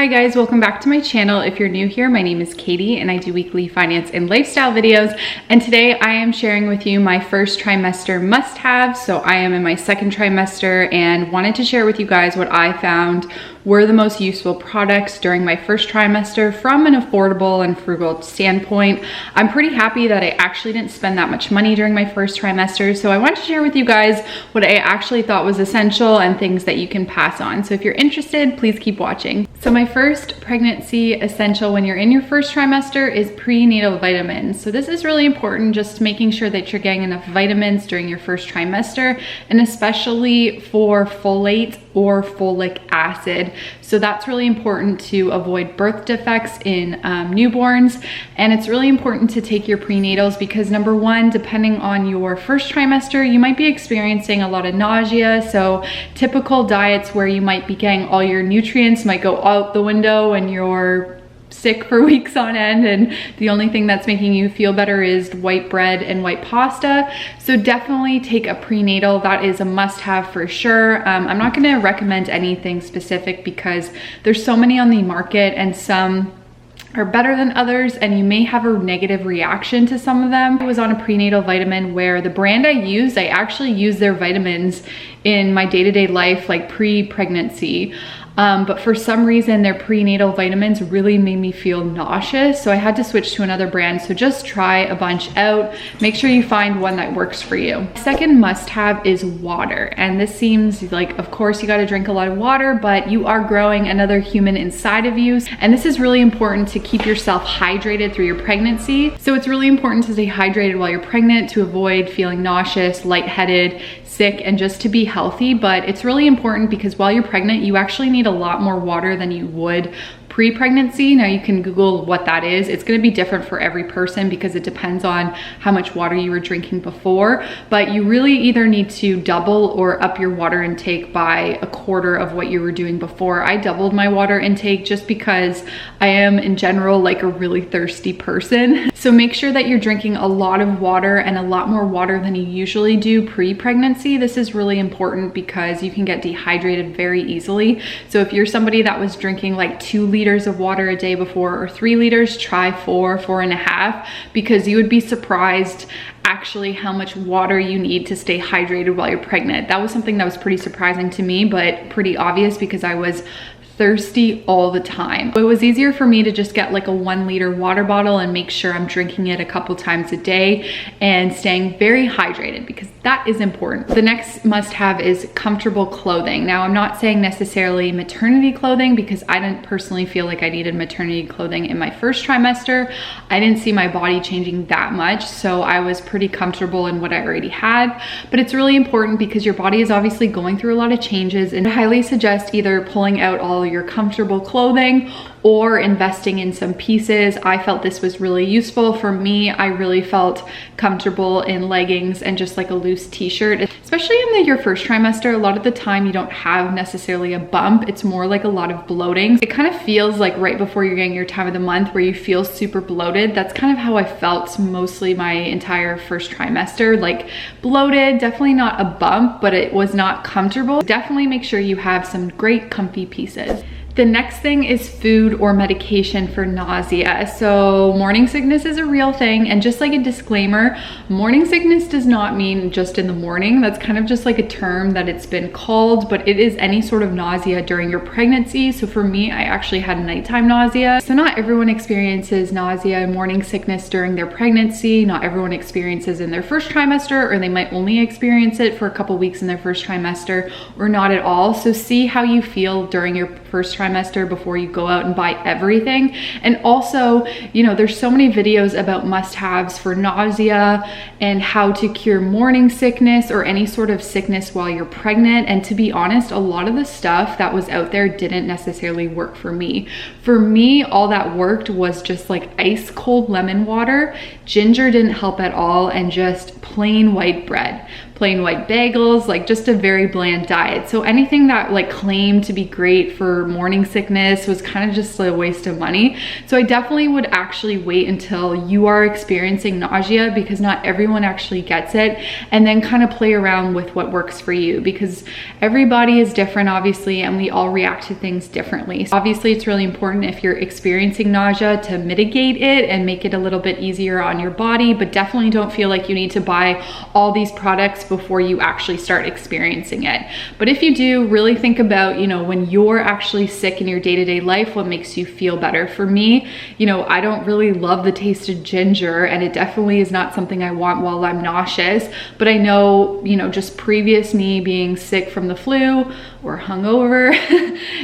Hi guys, welcome back to my channel. If you're new here, my name is Katie and I do weekly finance and lifestyle videos. And today I am sharing with you my first trimester must-haves. So I am in my second trimester and wanted to share with you guys what I found were the most useful products during my first trimester from an affordable and frugal standpoint. I'm pretty happy that I actually didn't spend that much money during my first trimester. So I want to share with you guys what I actually thought was essential and things that you can pass on. So if you're interested, please keep watching. So my first pregnancy essential when you're in your first trimester is prenatal vitamins. So this is really important, just making sure that you're getting enough vitamins during your first trimester, and especially for folate or folic acid. So that's really important to avoid birth defects in newborns. And it's really important to take your prenatals because number one, depending on your first trimester, you might be experiencing a lot of nausea. So typical diets where you might be getting all your nutrients might go out the window and you're sick for weeks on end, and the only thing that's making you feel better is white bread and white pasta. So definitely take a prenatal. That is a must-have for sure. I'm not going to recommend anything specific because there's so many on the market and some are better than others, and you may have a negative reaction to some of them. I was on a prenatal vitamin where the brand I actually use their vitamins in my day-to-day life, like pre-pregnancy. But for some reason, their prenatal vitamins really made me feel nauseous. So I had to switch to another brand. So just try a bunch out. Make sure you find one that works for you. Second must-have is water. And this seems like, of course, you got to drink a lot of water, but you are growing another human inside of you. And this is really important to keep yourself hydrated through your pregnancy. So it's really important to stay hydrated while you're pregnant to avoid feeling nauseous, lightheaded, sick, and just to be healthy. But it's really important because while you're pregnant, you actually need a lot more water than you would pre-pregnancy. Now you can Google what that is. It's going to be different for every person because it depends on how much water you were drinking before, but you really either need to double or up your water intake by a quarter of what you were doing before. I doubled my water intake just because I am in general like a really thirsty person. So make sure that you're drinking a lot of water and a lot more water than you usually do pre-pregnancy. This is really important because you can get dehydrated very easily. So if you're somebody that was drinking like 2 liters of water a day before or 3 liters, try 4.5, because you would be surprised actually how much water you need to stay hydrated while you're pregnant. That was something that was pretty surprising to me, but pretty obvious because I was thirsty all the time. It was easier for me to just get like a 1 liter water bottle and make sure I'm drinking it a couple times a day and staying very hydrated because that is important. The next must-have is comfortable clothing. Now, I'm not saying necessarily maternity clothing because I didn't personally feel like I needed maternity clothing in my first trimester. I didn't see my body changing that much, so I was pretty comfortable in what I already had. But it's really important because your body is obviously going through a lot of changes, and I highly suggest either pulling out all your comfortable clothing or investing in some pieces. I felt this was really useful for me. I really felt comfortable in leggings and just like a loose t-shirt, especially in your first trimester. A lot of the time you don't have necessarily a bump. It's more like a lot of bloating. It kind of feels like right before you're getting your time of the month where you feel super bloated. That's kind of how I felt mostly my entire first trimester, like bloated, definitely not a bump, but it was not comfortable. Definitely make sure you have some great comfy pieces. The next thing is food or medication for nausea. So morning sickness is a real thing, and just like a disclaimer, morning sickness does not mean just in the morning. That's kind of just like a term that it's been called, but it is any sort of nausea during your pregnancy. So for me, I actually had nighttime nausea. So not everyone experiences nausea and morning sickness during their pregnancy. Not everyone experiences in their first trimester, or they might only experience it for a couple weeks in their first trimester, or not at all. So see how you feel during your first trimester before you go out and buy everything. And also, you know, there's so many videos about must-haves for nausea and how to cure morning sickness or any sort of sickness while you're pregnant. And to be honest, a lot of the stuff that was out there didn't necessarily work for me. For me, all that worked was just like ice cold lemon water. Ginger didn't help at all, and just plain white bread. plain white bagels, like just a very bland diet. So anything that like claimed to be great for morning sickness was kind of just a waste of money. So I definitely would actually wait until you are experiencing nausea, because not everyone actually gets it, and then kind of play around with what works for you, because everybody is different obviously, and we all react to things differently. So obviously it's really important if you're experiencing nausea to mitigate it and make it a little bit easier on your body, but definitely don't feel like you need to buy all these products before you actually start experiencing it. But if you do, really think about, you know, when you're actually sick in your day-to-day life, what makes you feel better. For me, you know, I don't really love the taste of ginger, and it definitely is not something I want while I'm nauseous, but I know, you know, just previous me being sick from the flu or hungover,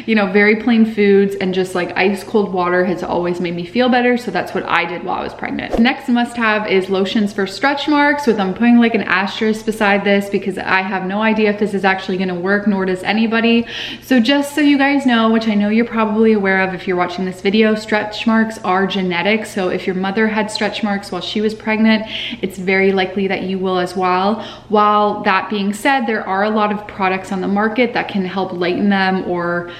you know, very plain foods and just like ice cold water has always made me feel better. So that's what I did while I was pregnant. The next must have is lotions for stretch marks, with I'm putting like an asterisk beside this because I have no idea if this is actually going to work, nor does anybody. So just so you guys know, which I know you're probably aware of if you're watching this video, stretch marks are genetic. So if your mother had stretch marks while she was pregnant, it's very likely that you will as well. While that being said, there are a lot of products on the market that can help lighten them or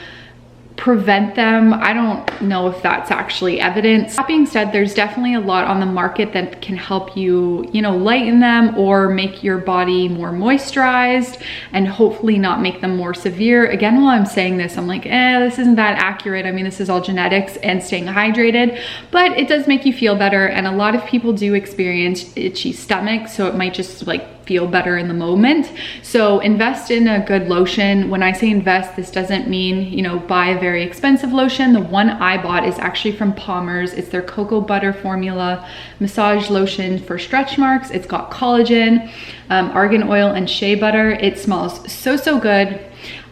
prevent them. I don't know if that's actually evidence. That being said, there's definitely a lot on the market that can help you, you know, lighten them or make your body more moisturized and hopefully not make them more severe. Again, while I'm saying this, I'm like, this isn't that accurate. I mean, this is all genetics and staying hydrated, but it does make you feel better. And a lot of people do experience itchy stomach, so it might just like feel better in the moment. So invest in a good lotion. When I say invest, this doesn't mean, you know, buy a very expensive lotion. The one I bought is actually from Palmer's. It's their cocoa butter formula massage lotion for stretch marks. It's got collagen, argan oil, and shea butter. It smells so good.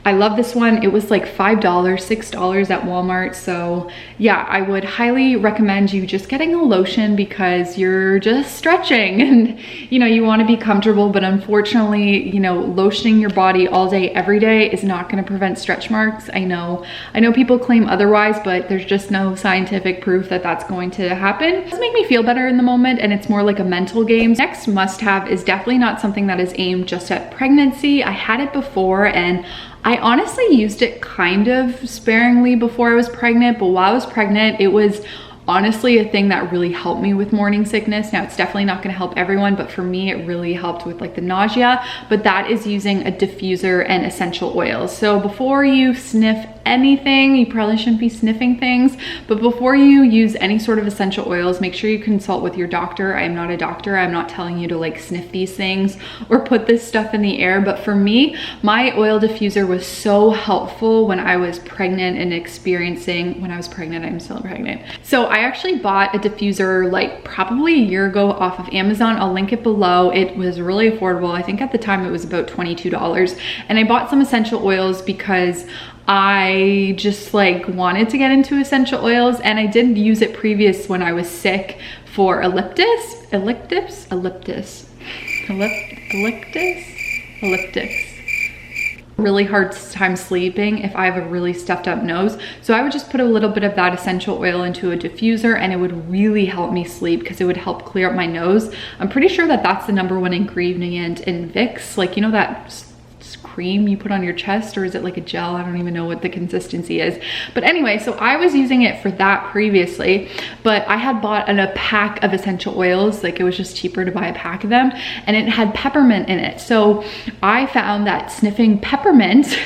I love this one. It was like $5, $6 at Walmart. So yeah, I would highly recommend you just getting a lotion because you're just stretching and, you know, you want to be comfortable, but unfortunately, you know, lotioning your body all day, every day is not going to prevent stretch marks. I know people claim otherwise, but there's just no scientific proof that that's going to happen. It does make me feel better in the moment, and it's more like a mental game. Next must have is definitely not something that is aimed just at pregnancy. I had it before, and I honestly used it kind of sparingly before I was pregnant, but while I was pregnant, it was honestly a thing that really helped me with morning sickness. Now, it's definitely not going to help everyone, but for me, it really helped with like the nausea, but that is using a diffuser and essential oils. So before you sniff anything, you probably shouldn't be sniffing things, but before you use any sort of essential oils, make sure you consult with your doctor. I am not a doctor. I'm not telling you to like sniff these things or put this stuff in the air, but for me, my oil diffuser was so helpful when I was pregnant and I'm still pregnant. So I actually bought a diffuser like probably a year ago off of Amazon. I'll link it below. It was really affordable. I think at the time it was about $22, and I bought some essential oils because I just like wanted to get into essential oils, and I did use it previous when I was sick for elliptis. Really hard time sleeping if I have a really stuffed up nose. So I would just put a little bit of that essential oil into a diffuser, and it would really help me sleep because it would help clear up my nose. I'm pretty sure that that's the #1 ingredient in Vicks. Like, you know that cream you put on your chest, or is it like a gel? I don't even know what the consistency is. But anyway, so I was using it for that previously, but I had bought a pack of essential oils. Like, it was just cheaper to buy a pack of them, and it had peppermint in it. So I found that sniffing peppermint,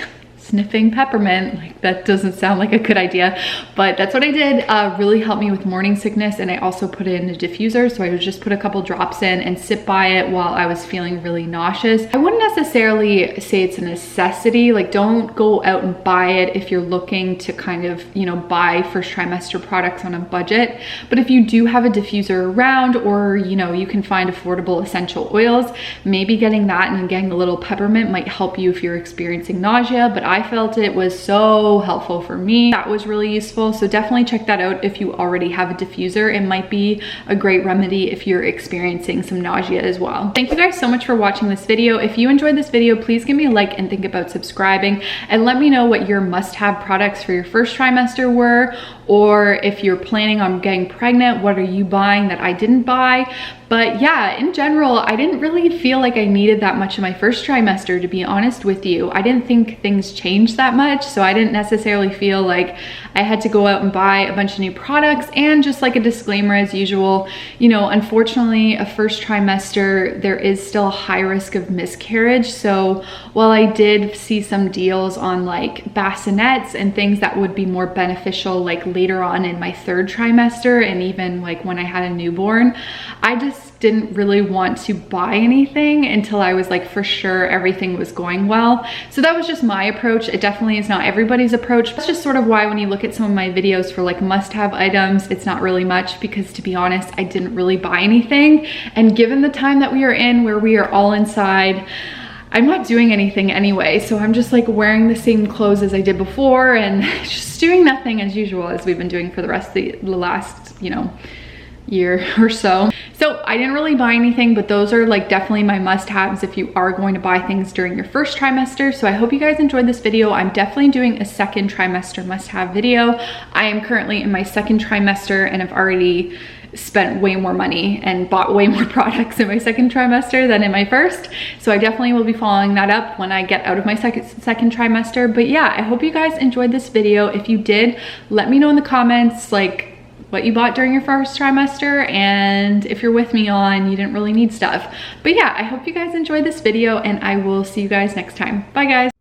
like that doesn't sound like a good idea, but that's what I did. Really helped me with morning sickness, and I also put it in a diffuser, so I would just put a couple drops in and sit by it while I was feeling really nauseous. I wouldn't necessarily say it's a necessity. Like, don't go out and buy it if you're looking to kind of, you know, buy first trimester products on a budget. But if you do have a diffuser around, or, you know, you can find affordable essential oils, maybe getting that and getting a little peppermint might help you if you're experiencing nausea. But I I felt it was so helpful for me. That was really useful. So definitely check that out if you already have a diffuser. It might be a great remedy if you're experiencing some nausea as well. Thank you guys so much for watching this video. If you enjoyed this video, please give me a like and think about subscribing, and let me know what your must-have products for your first trimester were, or if you're planning on getting pregnant, what are you buying that I didn't buy? But yeah, in general, I didn't really feel like I needed that much in my first trimester, to be honest with you. I didn't think things changed that much, so I didn't necessarily feel like I had to go out and buy a bunch of new products. And just like a disclaimer as usual, you know, unfortunately, a first trimester, there is still a high risk of miscarriage. So while I did see some deals on like bassinets and things that would be more beneficial like later on in my third trimester, and even like when I had a newborn, I just didn't really want to buy anything until I was like for sure everything was going well. So that was just my approach. It definitely is not everybody's approach. That's just sort of why when you look at some of my videos for like must-have items, it's not really much, because to be honest, I didn't really buy anything. And given the time that we are in, where we are all inside, I'm not doing anything anyway. So I'm just like wearing the same clothes as I did before and just doing nothing as usual, as we've been doing for the rest of the last, you know, year or so. So I didn't really buy anything, but those are like definitely my must-haves if you are going to buy things during your first trimester. So I hope you guys enjoyed this video. I'm definitely doing a second trimester must-have video. I am currently in my second trimester and I've already spent way more money and bought way more products in my second trimester than in my first. So I definitely will be following that up when I get out of my second trimester. But yeah, I hope you guys enjoyed this video. If you did, let me know in the comments like what you bought during your first trimester, and if you're with me on you didn't really need stuff. But yeah, I hope you guys enjoyed this video, and I will see you guys next time. Bye guys.